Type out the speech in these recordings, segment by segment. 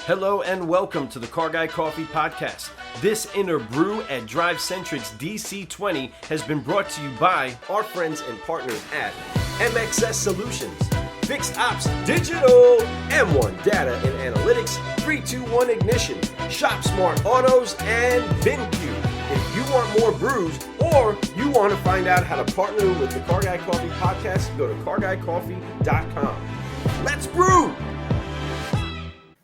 Hello and welcome to the Car Guy Coffee Podcast. This Interbrew at DriveCentric's DC20 has been brought to you by our friends and partners at MXS Solutions, Fixed Ops Digital, M1 Data and Analytics, 321 Ignition, Shop Smart Autos, and VinQ. If you want more brews or you want to find out how to partner with the Car Guy Coffee Podcast, go to carguycoffee.com. Let's brew!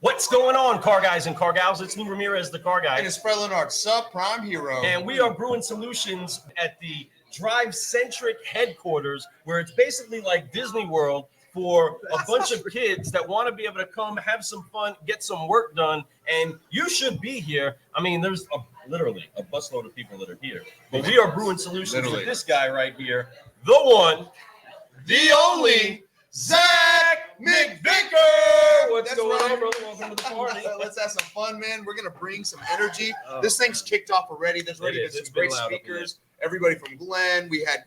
What's going on, car guys and car gals? It's Lou Ramirez, the car guy. And it's Fred Leonard, subprime hero. And we are brewing solutions at the DriveCentric headquarters, where it's basically like Disney World for a bunch of kids that want to be able to come, have some fun, get some work done. And you should be here. I mean, there's literally a busload of people that are here. But we are brewing solutions with this guy right here, the one, the only, Zach McVicker. What's going on, brother? Welcome to the party. Let's have some fun, man. We're gonna bring some energy. This thing's kicked off already. There's already been some great speakers. Everybody from Glenn. We had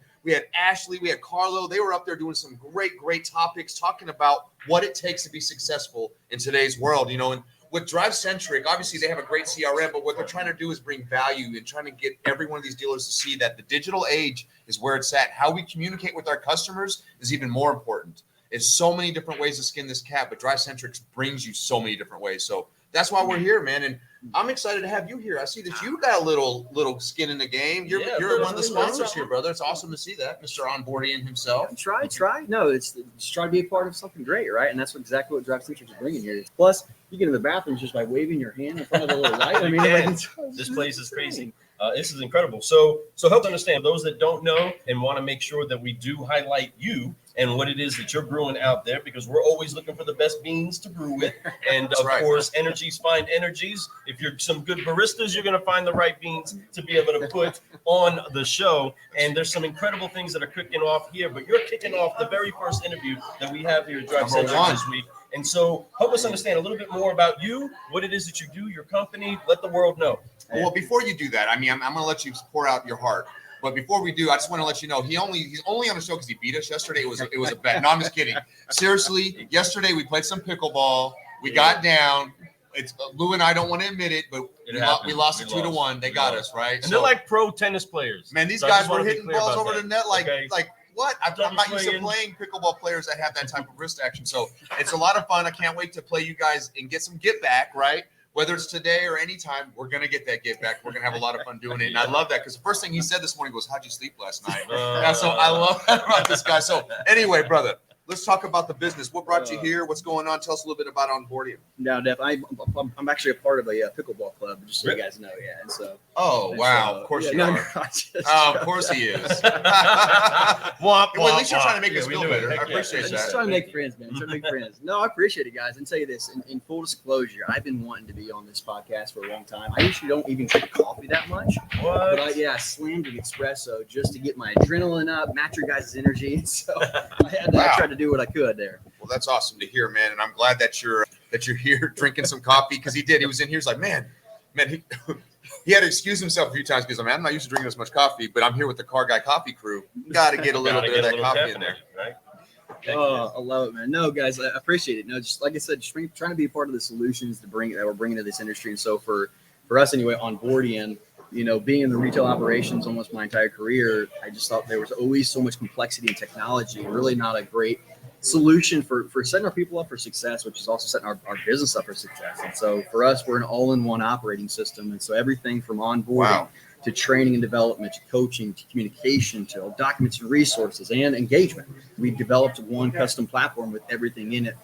Ashley. We had Carlo. They were up there doing some great topics, talking about what it takes to be successful in today's world. You know, and with DriveCentric, obviously they have a great CRM, but what they're trying to do is bring value and trying to get every one of these dealers to see that the digital age is where it's at. How we communicate with our customers is even more important. There's so many different ways to skin this cat, but DriveCentric brings you so many different ways. So that's why we're here, man. And I'm excited to have you here. I see that you got a little skin in the game. You're one of the sponsors here, brother. It's awesome to see that, Mr. Onbordian himself. Try. No, it's just try to be a part of something great, right? And that's exactly what DriveCentric is bringing here. Plus, you get in the bathrooms just by waving your hand in front of the little light. I mean, this place is crazy. This is incredible. So help us understand, those that don't know and want to make sure that we do highlight you and what it is that you're brewing out there, because we're always looking for the best beans to brew with. And of course, energies find energies. If you're some good baristas, you're going to find the right beans to be able to put on the show. And there's some incredible things that are kicking off here, but you're kicking off the very first interview that we have here at DriveCentric this week. And so help us understand a little bit more about you, what it is that you do, your company. Let the world know. Well, before you do that, I mean, I'm going to let you pour out your heart. But before we do, I just want to let you know he's only on the show because he beat us yesterday. It was a bet. No, I'm just kidding. Seriously, yesterday we played some pickleball. We got down. It's Lou and I don't want to admit it, but we lost it 2-1. They got us, right. And they're like pro tennis players. Man, these guys were hitting balls over the net like what? I'm not used to playing pickleball players that have that type of wrist action. So it's a lot of fun. I can't wait to play you guys and get some get back, right? Whether it's today or anytime, we're going to get that get back. We're going to have a lot of fun doing it. And I love that because the first thing he said this morning was, how'd you sleep last night? So I love that about this guy. So anyway, brother, let's talk about the business. What brought you here? What's going on? Tell us a little bit about Onbordian. No, Def, I'm actually a part of a pickleball club, just so you guys know. Yeah. And so. Oh, wow. Of course you are. Of course he is. Well, at least you're trying to make us feel better. I appreciate that. Just trying to make friends, man. Trying to make friends. No, I appreciate it, guys. And tell you this, in full disclosure, I've been wanting to be on this podcast for a long time. I usually don't even drink coffee that much. What? But I slammed an espresso just to get my adrenaline up, match your guys' energy. And so I tried to do what I could there. Well, that's awesome to hear, man. And I'm glad that you're here drinking some coffee, because he did. He was in here. He's like, man, he had to excuse himself a few times because I'm not used to drinking this much coffee, but I'm here with the Car Guy Coffee crew. Got to get a little bit of that coffee in there. Right? Oh, I love it, man. No, guys, I appreciate it. No, just like I said, just trying to be a part of the solutions that we're bringing to this industry. And so for us anyway, Onbordian, being in the retail operations almost my entire career, I just thought there was always so much complexity in technology, really not a great solution for setting our people up for success, which is also setting our business up for success. And so for us, we're an all-in-one operating system. And so everything from onboarding to training and development, to coaching, to communication, to documents and resources and engagement. We developed one custom platform with everything in it,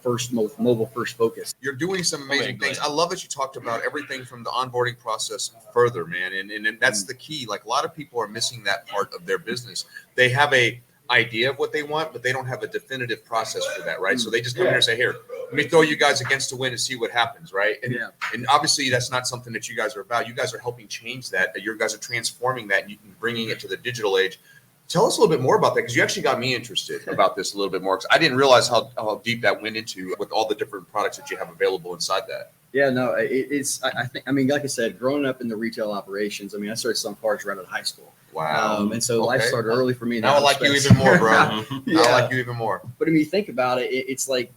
mobile first focus. You're doing some amazing things. I love that you talked about everything from the onboarding process further, man. And that's the key. Like, a lot of people are missing that part of their business. They have a idea of what they want, but they don't have a definitive process for that, right? So they just come here and say, here, let me throw you guys against the wind and see what happens, right? And obviously that's not something that you guys are about. You guys are helping change that. You guys are transforming that and bringing it to the digital age. Tell us a little bit more about that, because you actually got me interested about this a little bit more, because I didn't realize how deep that went into with all the different products that you have available inside that. Yeah, no, it's, I mean, like I said, growing up in the retail operations, I mean, I started selling parts right out of high school. Wow. And so life started early for me. Now I like you even more, bro. I like you even more. But I mean, you think about it, it's like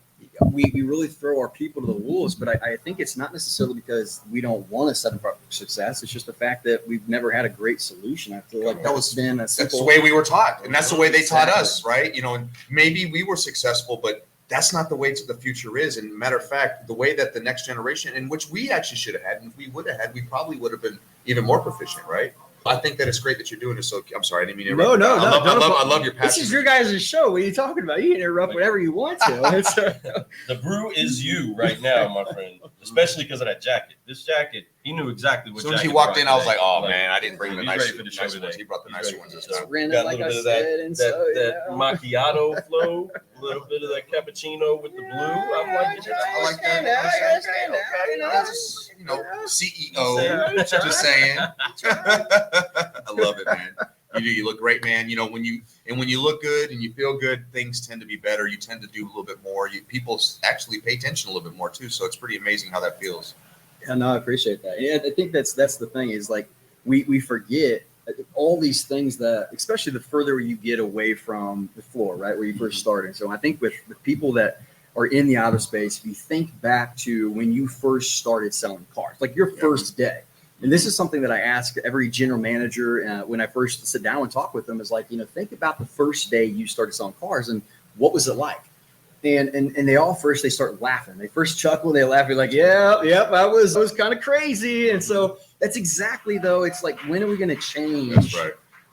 we really throw our people to the wolves, but I think it's not necessarily because we don't want to set up for success. It's just the fact that we've never had a great solution. I feel like that's the way we were taught, and that's the way they taught us, right? You know, and maybe we were successful, but that's not the way to the future is. And matter of fact, the way that the next generation, in which we actually should have had, and if we would have had, we probably would have been even more proficient, right? I think that it's great that you're doing this. So I'm sorry, I didn't mean to interrupt. No. I love your passion. This is your guys' show. What are you talking about? You can interrupt whatever you want to. The brew is you right now, my friend. Especially because of that jacket. This jacket, he knew exactly what. As soon as he walked in, I was like, "Oh man, I didn't bring the nice ones. He brought the nicer ones this time." Got a little bit of that macchiato flow, a little bit of that cappuccino with the blue. I like that. You know, CEO. Just saying. I love it, man. You look great, man. You know, when you look good and you feel good, things tend to be better. You tend to do a little bit more. People actually pay attention a little bit more too. So it's pretty amazing how that feels. Yeah, no, I appreciate that. Yeah, I think that's the thing is like we forget all these things that, especially the further you get away from the floor, right, where you first started. So I think with the people that are in the outer space, if you think back to when you first started selling cars, like your first day. And this is something that I ask every general manager when I first sit down and talk with them is like, think about the first day you started selling cars and what was it like? And they all first, they start laughing. They first chuckle, they laugh. You're like, yep, I was kind of crazy. And so that's exactly though. It's like, when are we going to change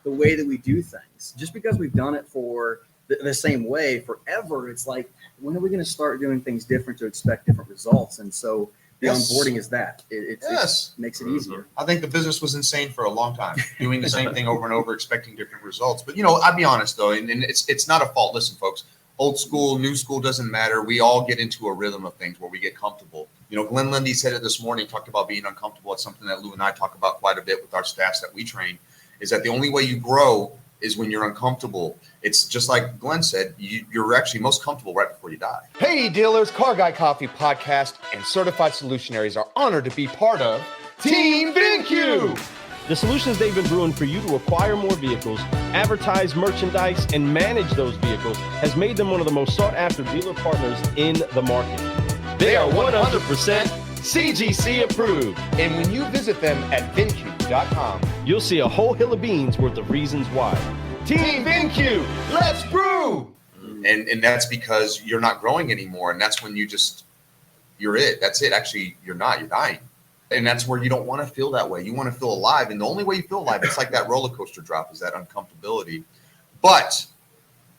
the way that we do things? Just because we've done it for the same way forever, it's like, when are we going to start doing things different to expect different results? And so the onboarding is that. It makes it easier. I think the business was insane for a long time, doing the same thing over and over, expecting different results. But, I'll be honest, though, and it's not a fault. Listen, folks, old school, new school doesn't matter. We all get into a rhythm of things where we get comfortable. Glenn Lundy said it this morning, talked about being uncomfortable. It's something that Lou and I talk about quite a bit with our staffs that we train, is that the only way you grow is when you're uncomfortable. It's just like Glenn said, you're actually most comfortable right before you die. Hey dealers, Car Guy Coffee Podcast and Certified Solutionaries are honored to be part of Team VinQ. The solutions they've been brewing for you to acquire more vehicles, advertise merchandise, and manage those vehicles has made them one of the most sought after dealer partners in the market. They are 100% CGC approved. And when you visit them at VinQ.com, you'll see a whole hill of beans worth of reasons why. Team VinQ, let's brew! And that's because you're not growing anymore. And that's when you're it. That's it. Actually, you're not. You're dying. And that's where you don't want to feel that way. You want to feel alive. And the only way you feel alive, it's like that roller coaster drop, is that uncomfortability. But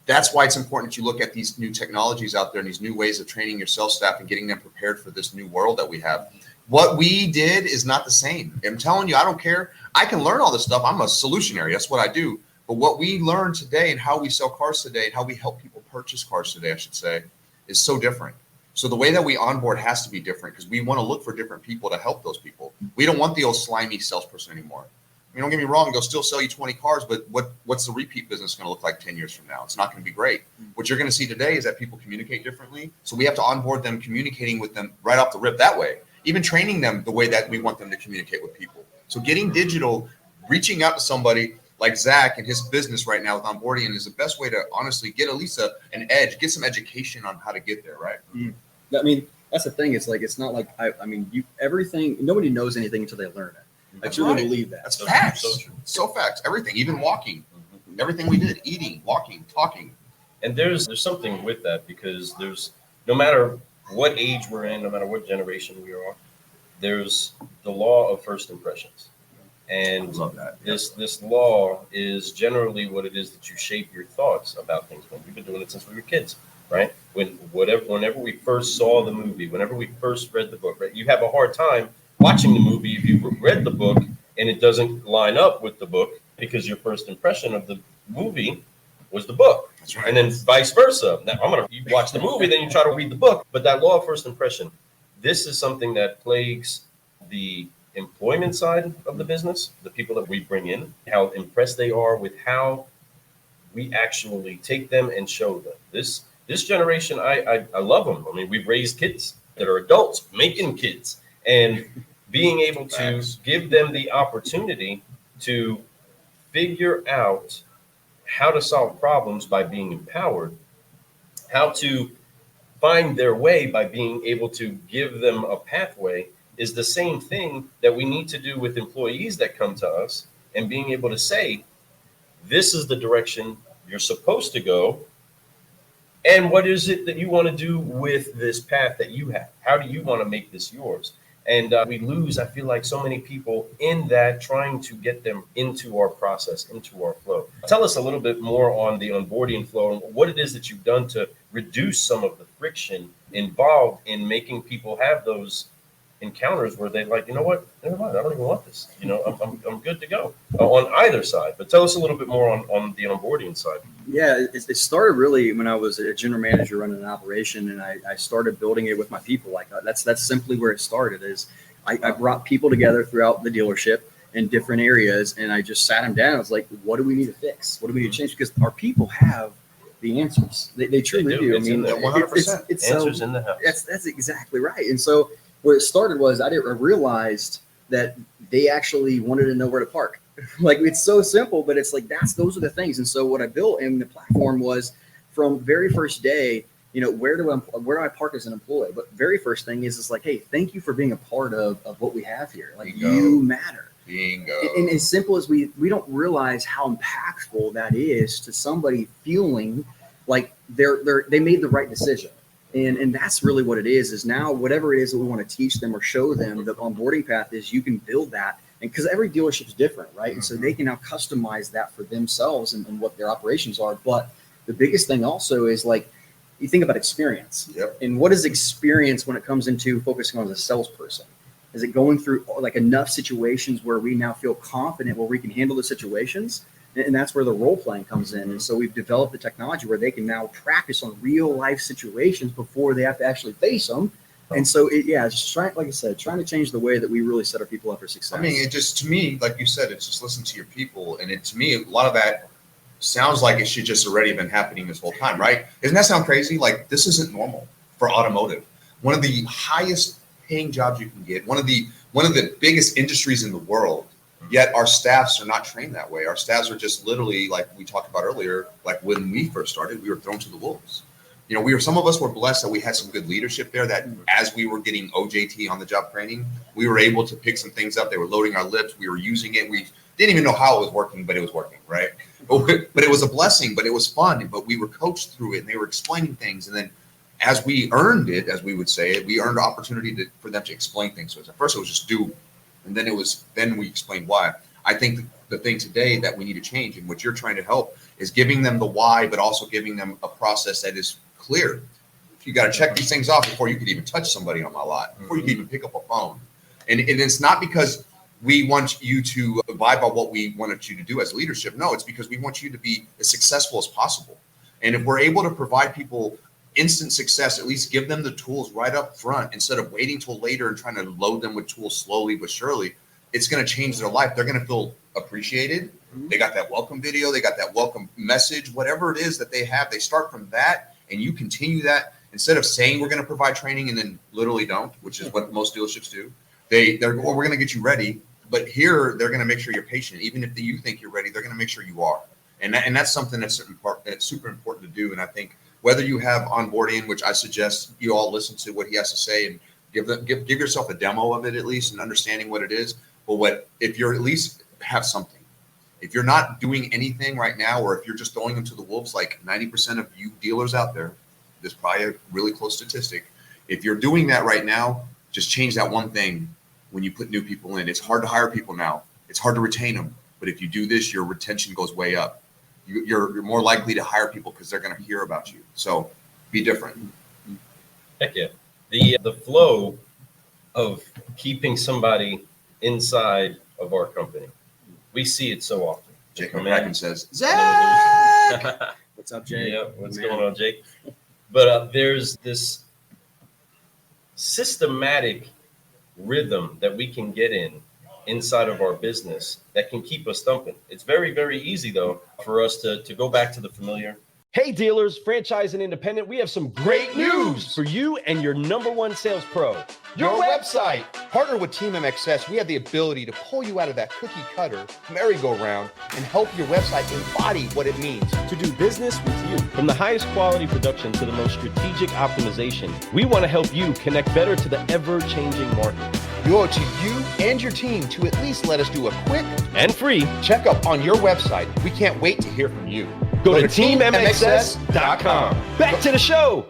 that's why it's important that you look at these new technologies out there and these new ways of training your sales staff and getting them prepared for this new world that we have. What we did is not the same. I'm telling you, I don't care. I can learn all this stuff. I'm a solutionary. That's what I do. But what we learn today and how we sell cars today and how we help people purchase cars today, I should say, is so different. So the way that we onboard has to be different because we want to look for different people to help those people. We don't want the old slimy salesperson anymore. I mean, don't get me wrong, they'll still sell you 20 cars, but what's the repeat business going to look like 10 years from now? It's not going to be great. What you're going to see today is that people communicate differently. So we have to onboard them, communicating with them right off the rip that way, even training them the way that we want them to communicate with people. So getting digital, reaching out to somebody like Zach and his business right now with Onbordian is the best way to honestly get at least an edge, get some education on how to get there, right? I mean, that's the thing. It's like, it's not like, everything, nobody knows anything until they learn it. I truly believe that. That's facts. So facts. Everything, even walking, everything we did, eating, walking, talking. And there's something with that because there's, no matter what age we're in, no matter what generation we are, there's the law of first impressions. And this law is generally what it is that you shape your thoughts about things. We've been doing it since we were kids, right? Whenever we first saw the movie, whenever we first read the book, right? You have a hard time watching the movie if you read the book and it doesn't line up with the book because your first impression of the movie was the book. That's right. And then vice versa. Now you watch the movie, then you try to read the book. But that law of first impression, this is something that plagues the employment side of the business, the people that we bring in, how impressed they are with how we actually take them and show them. This generation, I love them. I mean, we've raised kids that are adults making kids, and being able to give them the opportunity to figure out how to solve problems by being empowered, how to find their way by being able to give them a pathway is the same thing that we need to do with employees that come to us, and being able to say, this is the direction you're supposed to go. And what is it that you want to do with this path that you have? How do you want to make this yours? And we lose, I feel like, so many people in that, trying to get them into our process, into our flow. Tell us a little bit more on the Onbordian flow and what it is that you've done to reduce some of the friction involved in making people have those encounters where they're like, you know what, never mind, I don't even want this. You know, I'm good to go on either side. But tell us a little bit more on the Onbordian side. Yeah, it started really when I was a general manager running an operation, and I started building it with my people. Like that's simply where it started. Is I brought people together throughout the dealership in different areas, and I just sat them down. I was like, what do we need to fix? What do we need to change? Because our people have the answers. They truly do. It's I mean, 100%. It's answers in the house. That's exactly right. And so where it started was I realized that they actually wanted to know where to park. Like, it's so simple, but it's like, those are the things. And so what I built in the platform was, from very first day, you know, where do I park as an employee? But very first thing is like, hey, thank you for being a part of what we have here. Like, you matter. Bingo. And as simple as we don't realize how impactful that is to somebody feeling like they made the right decision. And that's really what it is now whatever it is that we want to teach them or show them, the onboarding path is you can build that. And because every dealership is different, right? And so they can now customize that for themselves and what their operations are. But the biggest thing also is, like, you think about experience. Yep. And what is experience when it comes into focusing on as a salesperson? Is it going through like enough situations where we now feel confident where we can handle the situations? And that's where the role playing comes in. And so we've developed the technology where they can now practice on real life situations before they have to actually face them. And so, it's trying, like I said, trying to change the way that we really set our people up for success. I mean, it just, to me, like you said, it's just listen to your people. And to me, a lot of that sounds like it should just already been happening this whole time, right? Doesn't that sound crazy? Like, this isn't normal for automotive. One of the highest paying jobs you can get, one of the biggest industries in the world. Yet our staffs are not trained that way. Our staffs are just literally, like we talked about earlier, like when we first started, we were thrown to the wolves. You know, some of us were blessed that we had some good leadership there, that as we were getting OJT on the job training, we were able to pick some things up. They were loading our lips. We were using it. We didn't even know how it was working, but it was working, right? But it was a blessing, but it was fun. But we were coached through it, and they were explaining things. And then as we earned it, as we would say, we earned the opportunity for them to explain things to us. At first, it was just do. And then we explained why. I think the thing today that we need to change, and what you're trying to help, is giving them the why, but also giving them a process that is clear. You got to check these things off before you could even touch somebody on my lot, before you can even pick up a phone. And it's not because we want you to abide by what we wanted you to do as leadership. No, it's because we want you to be as successful as possible. And if we're able to provide people instant success, at least give them the tools right up front instead of waiting till later and trying to load them with tools slowly but surely, it's going to change their life. They're going to feel appreciated. They got that welcome video. They got that welcome message, whatever it is that they have. They start from that, and you continue that instead of saying we're going to provide training and then literally don't, which is what most dealerships do. They're well, we're going to get you ready, but here they're going to make sure you're patient. Even if you think you're ready, they're going to make sure you are. And that's something that's super important to do. And I think whether you have Onbordian, which I suggest you all listen to what he has to say and give yourself a demo of it at least and understanding what it is. But if you're at least have something, if you're not doing anything right now, or if you're just throwing them to the wolves, like 90% of you dealers out there, there's probably a really close statistic. If you're doing that right now, just change that one thing when you put new people in. It's hard to hire people now. It's hard to retain them. But if you do this, your retention goes way up. You're more likely to hire people because they're going to hear about you. So be different. Heck yeah. The flow of keeping somebody inside of our company, we see it so often. Jake McVicker says, Zach! What's up, Jake? Yeah, what's going on, Jake? But there's this systematic rhythm that we can get inside of our business that can keep us thumping. It's very, very easy, though, for us to go back to the familiar. Hey dealers, franchise and independent, we have some great news for you and your number one sales pro. Your website. Partner with Team MXS, we have the ability to pull you out of that cookie cutter merry-go-round and help your website embody what it means To do business with you. From the highest quality production to the most strategic optimization, we want to help you connect better to the ever-changing market. We owe it to you and your team to at least let us do a quick And free. checkup on your website. We can't wait to hear from you. Go to teammxs.com. Back to the show.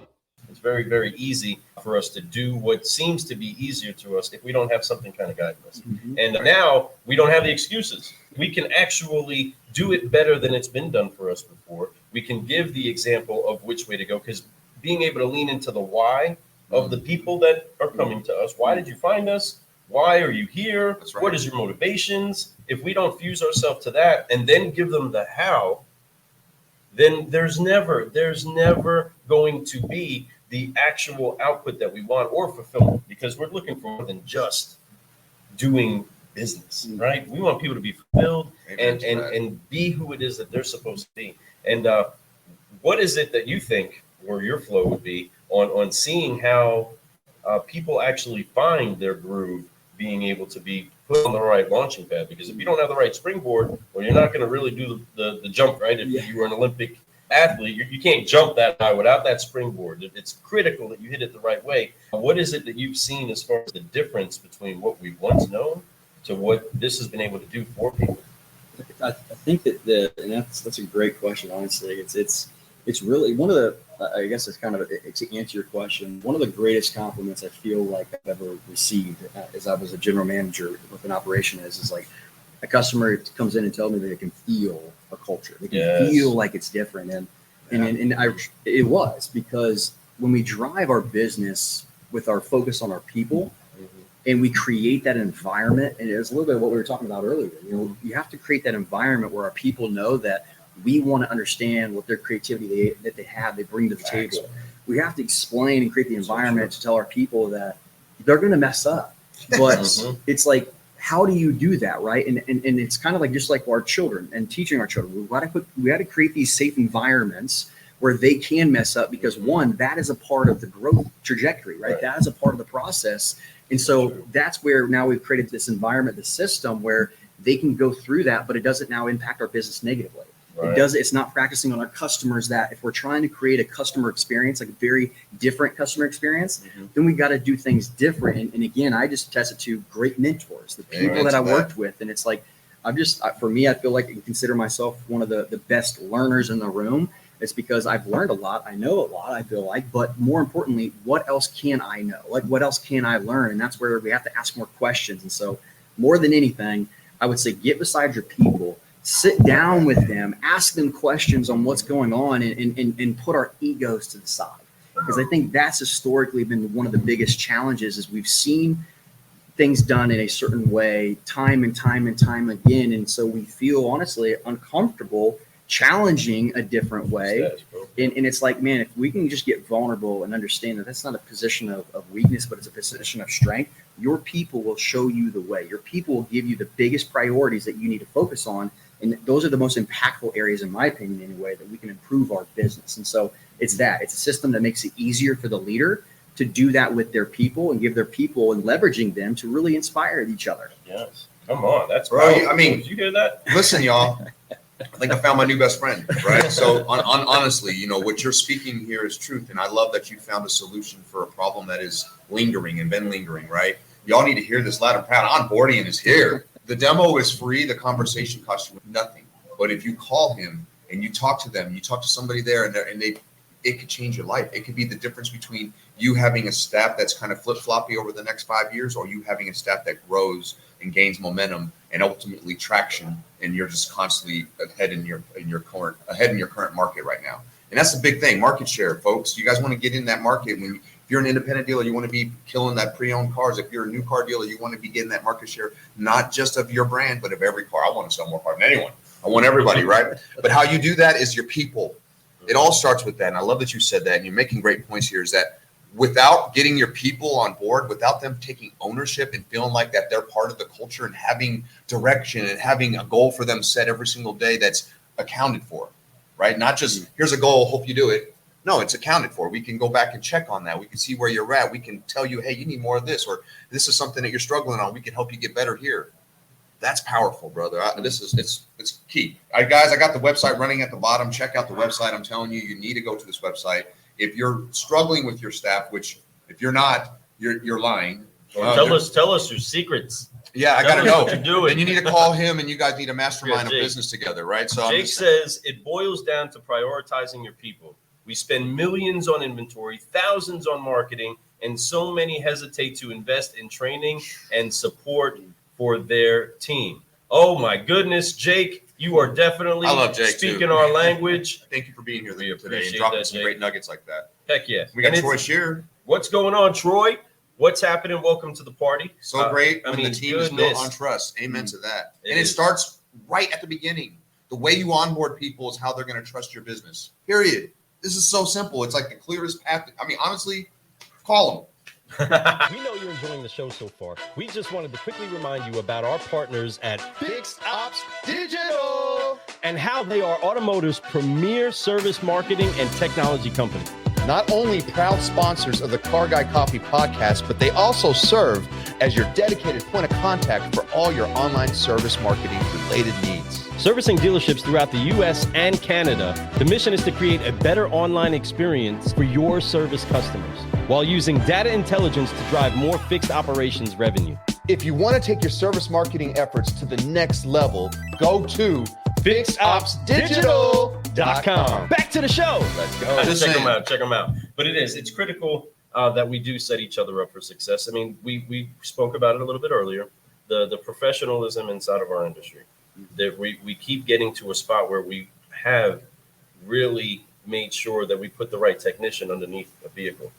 It's very, very easy for us to do what seems to be easier to us if we don't have something kind of guiding us. And now we don't have the excuses. We can actually do it better than it's been done for us before. We can give the example of which way to go, because being able to lean into the why of the people that are coming to us. Why did you find us? Why are you here? That's right. What is your motivations? If we don't fuse ourselves to that and then give them the how, then there's never going to be the actual output that we want or fulfillment, because we're looking for more than just doing business, right? We want people to be fulfilled and be who it is that they're supposed to be. And what is it that you think, or your flow would be on seeing how people actually find their groove, being able to be put on the right launching pad? Because if you don't have the right springboard, well, you're not going to really do the jump, right? If you were an Olympic athlete, you can't jump that high without that springboard. It's critical that you hit it the right way. What is it that you've seen as far as the difference between what we've once known to what this has been able to do for people? I think that and that's a great question. Honestly, it's really one of the, I guess it's kind of to answer your question, one of the greatest compliments I feel like I've ever received as I was a general manager with an operation is like a customer comes in and tells me they can feel a culture. They can feel like it's different. And it was because when we drive our business with our focus on our people, and we create that environment, and it's a little bit of what we were talking about earlier. You have to create that environment where our people know that we want to understand what their creativity that they have, they bring to the table. We have to explain and create the environment to tell our people that they're going to mess up. But it's like, how do you do that, right? And it's kind of like just like our children and teaching our children. We got to create these safe environments where they can mess up, because one, that is a part of the growth trajectory, right? That is a part of the process. And so that's where now we've created this environment, the system where they can go through that, but it doesn't now impact our business negatively. It's not practicing on our customers that if we're trying to create a customer experience, like a very different customer experience, then we got to do things different. And again, I just attest it to great mentors, the people that I worked with. And it's like, for me, I feel like I can consider myself one of the best learners in the room. It's because I've learned a lot. I know a lot, I feel like, but more importantly, what else can I know? Like, what else can I learn? And that's where we have to ask more questions. And so more than anything, I would say get beside your people, sit down with them, ask them questions on what's going on, and put our egos to the side. Because I think that's historically been one of the biggest challenges is we've seen things done in a certain way time and time and time again. And so we feel honestly uncomfortable challenging a different way. And it's like, man, if we can just get vulnerable and understand that that's not a position of weakness, but it's a position of strength, your people will show you the way. Your people will give you the biggest priorities that you need to focus on. And those are the most impactful areas, in my opinion, anyway, that we can improve our business. And so it's a system that makes it easier for the leader to do that with their people and give their people and leveraging them to really inspire each other. Yes. Come on. That's bro. I mean, did you hear that? Listen, y'all. I think I found my new best friend, right? So honestly, what you're speaking here is truth. And I love that you found a solution for a problem that is lingering and been lingering, right? Y'all need to hear this loud and proud. Onbordian is here. The demo is free. The conversation costs you nothing. But if you call him and you talk to them, you talk to somebody there and it could change your life. It could be the difference between you having a staff that's kind of flip-floppy over the next 5 years, or you having a staff that grows and gains momentum and ultimately traction, and you're just constantly ahead in your current market right now. And that's the big thing, market share, folks. You guys want to get in that market. If you're an independent dealer, you want to be killing that pre-owned cars. If you're a new car dealer, you want to be getting that market share, not just of your brand, but of every car. I want to sell more cars than anyone. I want everybody, right? But how you do that is your people. It all starts with that. And I love that you said that. And you're making great points here, is that without getting your people on board, without them taking ownership and feeling like that they're part of the culture and having direction and having a goal for them set every single day that's accounted for, right? Not just here's a goal, hope you do it. No, it's accounted for. We can go back and check on that. We can see where you're at. We can tell you, hey, you need more of this, or this is something that you're struggling on. We can help you get better here. That's powerful, brother. It's key. All right, guys, I got the website running at the bottom. Check out the website. I'm telling you, you need to go to this website. If you're struggling with your staff, which if you're not, you're lying. Tell us your secrets. Yeah, I gotta know. What you're doing. And you need to call him, and you guys need a mastermind of business together, right? So Jake says it boils down to prioritizing your people. We spend millions on inventory, thousands on marketing, and so many hesitate to invest in training and support for their team. Oh my goodness, Jake, you are definitely speaking our language. Thank you for being here today and appreciate dropping that, some Jake. great nuggets like that. Heck yeah. We got Troy Shear. What's going on, Troy? What's happening? Welcome to the party. So great when the team is built on trust. Amen to that. It starts right at the beginning. The way you onboard people is how they're going to trust your business. Period. This is so simple. It's like the clearest path. I mean, honestly, call them. We know you're enjoying the show so far. We just wanted to quickly remind you about our partners at Fixed Ops Digital. and how they are automotive's premier service marketing and technology company. Not only proud sponsors of the Car Guy Coffee podcast, but they also serve as your dedicated point of contact for all your online service marketing related needs. Servicing dealerships throughout the U.S. and Canada, the mission is to create a better online experience for your service customers while using data intelligence to drive more fixed operations revenue. If you want to take your service marketing efforts to the next level, go to fixopsdigital.com. Back to the show. Let's go. Check them out. But it's critical that we do set each other up for success. I mean, we spoke about it a little bit earlier, the professionalism inside of our industry. That we keep getting to a spot where we have really made sure that we put the right technician underneath a vehicle,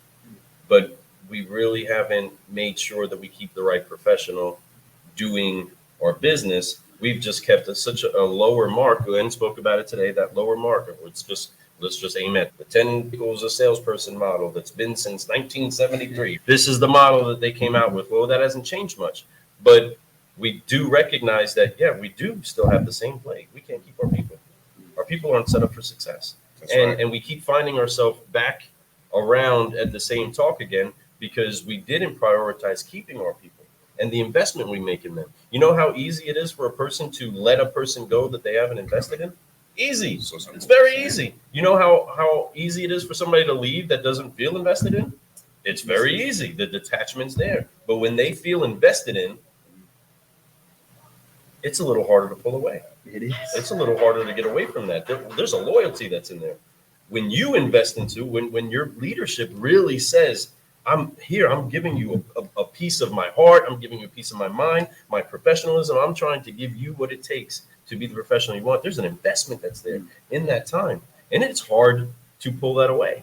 but we really haven't made sure that we keep the right professional doing our business. We've just kept such a lower mark. Glenn spoke about it today, that lower mark. Let's just aim at the 10 equals a salesperson model that's been since 1973. This is the model that they came out with. Well, that hasn't changed much, but we do recognize that, we do still have the same plague. We can't keep our people. Our people aren't set up for success. And we keep finding ourselves back around at the same talk again because we didn't prioritize keeping our people and the investment we make in them. You know how easy it is for a person to let a person go that they haven't invested in? Easy. It's very easy. You know how easy it is for somebody to leave that doesn't feel invested in? It's very easy. The detachment's there. But when they feel invested in, it's a little harder to pull away. It is. It's a little harder to get away from that. There's a loyalty that's in there. When you invest into, when your leadership really says, I'm here, I'm giving you a piece of my heart, I'm giving you a piece of my mind, my professionalism, I'm trying to give you what it takes to be the professional you want. There's an investment that's there in that time. And it's hard to pull that away.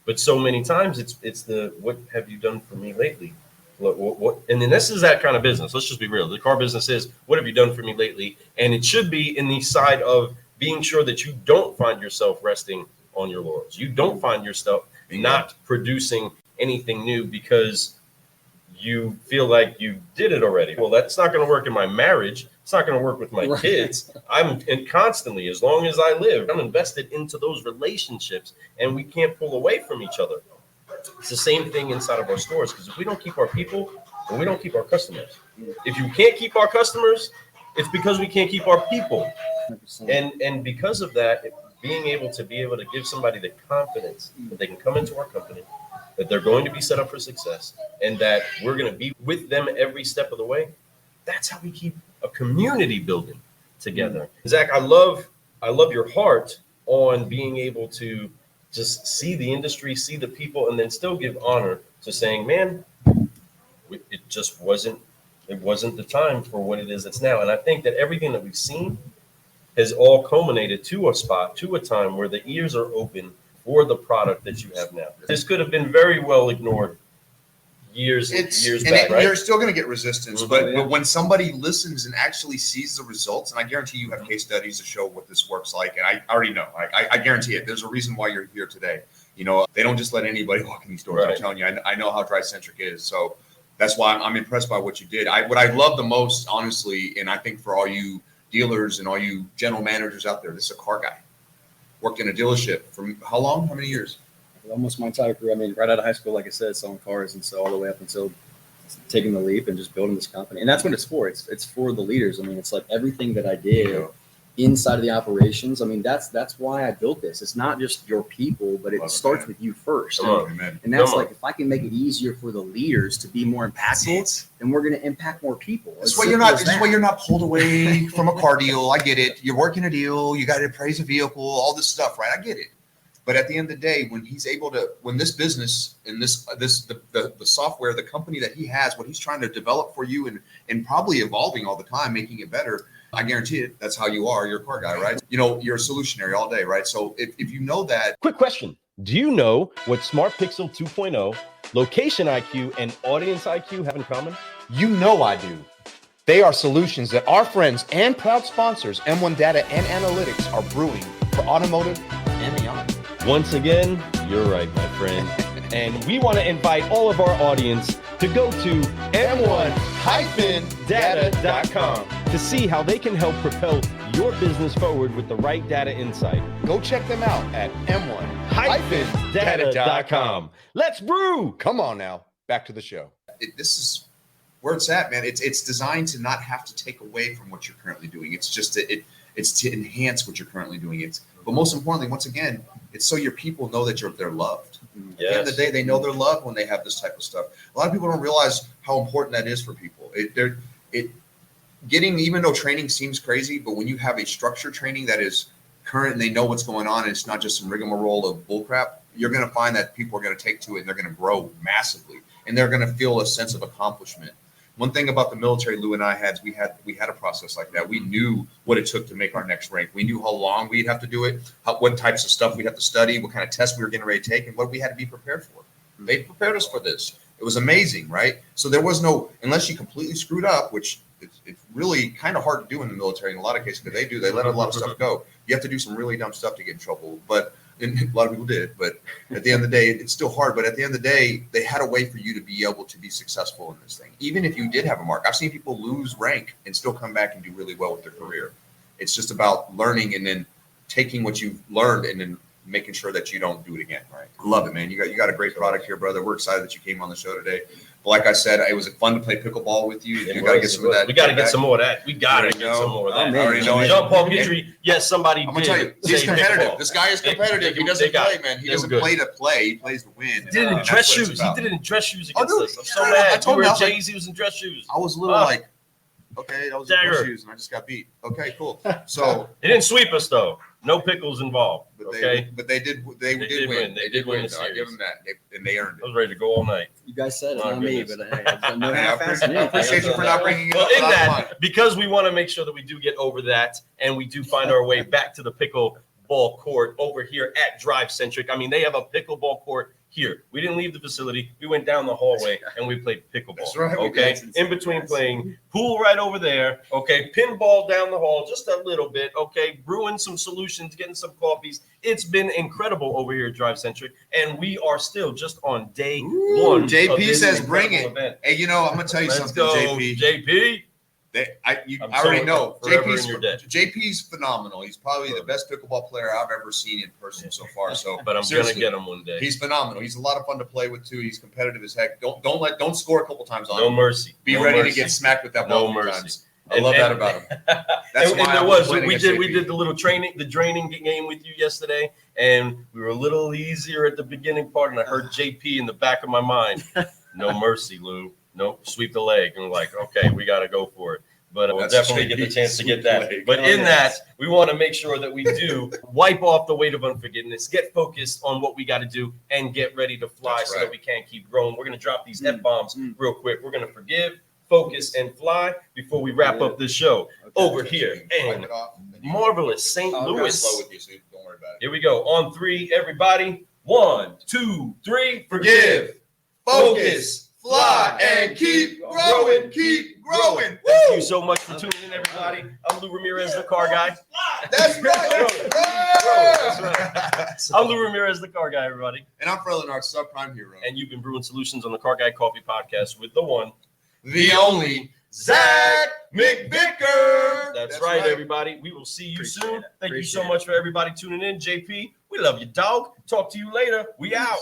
But so many times it's the, what have you done for me lately? What, and then this is that kind of business. Let's just be real. The car business is, what have you done for me lately? And it should be in the side of being sure that you don't find yourself resting on your laurels. You don't find yourself not producing anything new because you feel like you did it already. Well, that's not going to work in my marriage. It's not going to work with my kids. I'm constantly, as long as I live, I'm invested into those relationships, and we can't pull away from each other. It's the same thing inside of our stores, because if we don't keep our people, then we don't keep our customers. If you can't keep our customers, it's because we can't keep our people. And because of that, being able to give somebody the confidence that they can come into our company, that they're going to be set up for success, and that we're going to be with them every step of the way, that's how we keep a community building together. Zach, I love your heart on being able to just see the industry, see the people, and then still give honor to saying, man, it just wasn't the time for what it is that's now. And I think that everything that we've seen has all culminated to a spot, to a time where the ears are open for the product that you have now. This could have been very well ignored years back, right? You're still going to get resistance, but when somebody listens and actually sees the results, and I guarantee you have case studies to show what this works like, and I already know, I guarantee it. There's a reason why you're here today. You know, they don't just let anybody walk in these doors. Right. I'm telling you, I know how DriveCentric is, so that's why I'm impressed by what you did. What I love the most, honestly, and I think for all you dealers and all you general managers out there, this is a car guy. worked in a dealership for how long? How many years? Almost my entire career. I mean, right out of high school, like I said, selling cars, and so all the way up until taking the leap and just building this company. And that's what it's for. It's for the leaders. I mean, it's like everything that I did inside of the operations. I mean, that's why I built this. It's not just your people, but it starts with you first. And that's like, if I can make it easier for the leaders to be more impactful, then we're going to impact more people. This is why you're not pulled away from a car deal. I get it. You're working a deal. You got to appraise a vehicle, all this stuff, right? I get it. But at the end of the day, when this business and the software, the company that he has, what he's trying to develop for you and probably evolving all the time, making it better, I guarantee it. That's how you are. You're a car guy, right? You know, you're a solutionary all day, right? So if you know that. Quick question. Do you know what Smart Pixel 2.0, Location IQ, and Audience IQ have in common? You know I do. They are solutions that our friends and proud sponsors, M1 Data and Analytics, are brewing for automotive and beyond. Once again, you're right, my friend. And we want to invite all of our audience to go to m1-data.com to see how they can help propel your business forward with the right data insight. Go check them out at m1-data.com. Let's brew. Come on now, back to the show. This is where it's at, man. It's designed to not have to take away from what you're currently doing. It's just it's to enhance what you're currently doing. But most importantly, once again, it's so your people know that they're loved. At the end of the day, they know they're loved when they have this type of stuff. A lot of people don't realize how important that is for people. Even though training seems crazy, but when you have a structured training that is current and they know what's going on and it's not just some rigmarole of bullcrap, you're going to find that people are going to take to it and they're going to grow massively and they're going to feel a sense of accomplishment. One thing about the military Lou and I had, we had a process like that. We knew what it took to make our next rank. We knew how long we'd have to do it, what types of stuff we'd have to study, what kind of tests we were getting ready to take, and what we had to be prepared for. They prepared us for this. It was amazing, right? So there was no, unless you completely screwed up, which it's really kind of hard to do in the military in a lot of cases, because they let a lot of stuff go. You have to do some really dumb stuff to get in trouble, but and a lot of people did, but at the end of the day, it's still hard. But at the end of the day, they had a way for you to be able to be successful in this thing. Even if you did have a mark, I've seen people lose rank and still come back and do really well with their career. It's just about learning and then taking what you've learned and then making sure that you don't do it again. Right? I love it, man. You got a great product here, brother. We're excited that you came on the show today. But like I said, it was fun to play pickleball with you. You got to get some of that. We got to get some more of that. We got to get some more of that. Jean-Paul Guitry, yes, somebody I'm going to tell you, he's competitive. This guy is competitive. He doesn't play, man. He doesn't play to play. He plays to win. He did it in dress shoes. He did it in dress shoes against us. I'm so mad. I told him Jay-Z was in dress shoes. I was a little like, okay, that was in dress shoes, and I just got beat. Okay, cool. So he didn't sweep us, though. No pickles involved. But they did win. They did win. They did win. I give them that, and they earned it. I was ready to go all night. You guys said it, not me, but I appreciate you for not bringing it up. Well, in that, because we want to make sure that we do get over that, and we do find our way back to the pickleball court over here at DriveCentric. I mean, they have a pickleball court here. We didn't leave the facility. We went down the hallway and we played pickleball. That's right. Okay. In between playing pool right over there. Okay. Pinball down the hall just a little bit. Okay. Brewing some solutions, getting some coffees. It's been incredible over here at DriveCentric. And we are still just on day one. JP says bring it. Event. Hey, I'm going to tell you something, JP. JP. I already know. JP's phenomenal. He's probably the best pickleball player I've ever seen in person so far. So, but I'm gonna get him one day. He's phenomenal. He's a lot of fun to play with too. He's competitive as heck. Don't score a couple times on him. No mercy. Be ready to get smacked with that ball. No mercy. I love that about him. That's why we did the little draining game with you yesterday, and we were a little easier at the beginning part, and I heard JP in the back of my mind. No mercy, Lou. Nope, sweep the leg. And we're like, okay, we got to go for it. But we'll definitely get the chance to get that. But in that, we want to make sure that we do wipe off the weight of unforgiveness, get focused on what we got to do, and get ready to fly so that we can keep growing. We're going to drop these F-bombs real quick. We're going to forgive, focus, and fly before we wrap up this show over here in marvelous St. Louis. Don't worry about it. Here we go. On three, everybody. 1, 2, 3. Forgive, focus, fly, and keep growing, keep growing. Thank you so much for tuning in, everybody. I'm Lou Ramirez, the car guy. That's right. I'm Lou Ramirez, the car guy, everybody. And I'm Fred Lenard, subprime hero. And you've been brewing solutions on the Car Guy Coffee Podcast with the one, the only, Zach McVicker. That's That's right, right. everybody. We will see you Appreciate soon. it. Thank you Appreciate so much for everybody tuning in. JP, we love you, dog. Talk to you later. We out.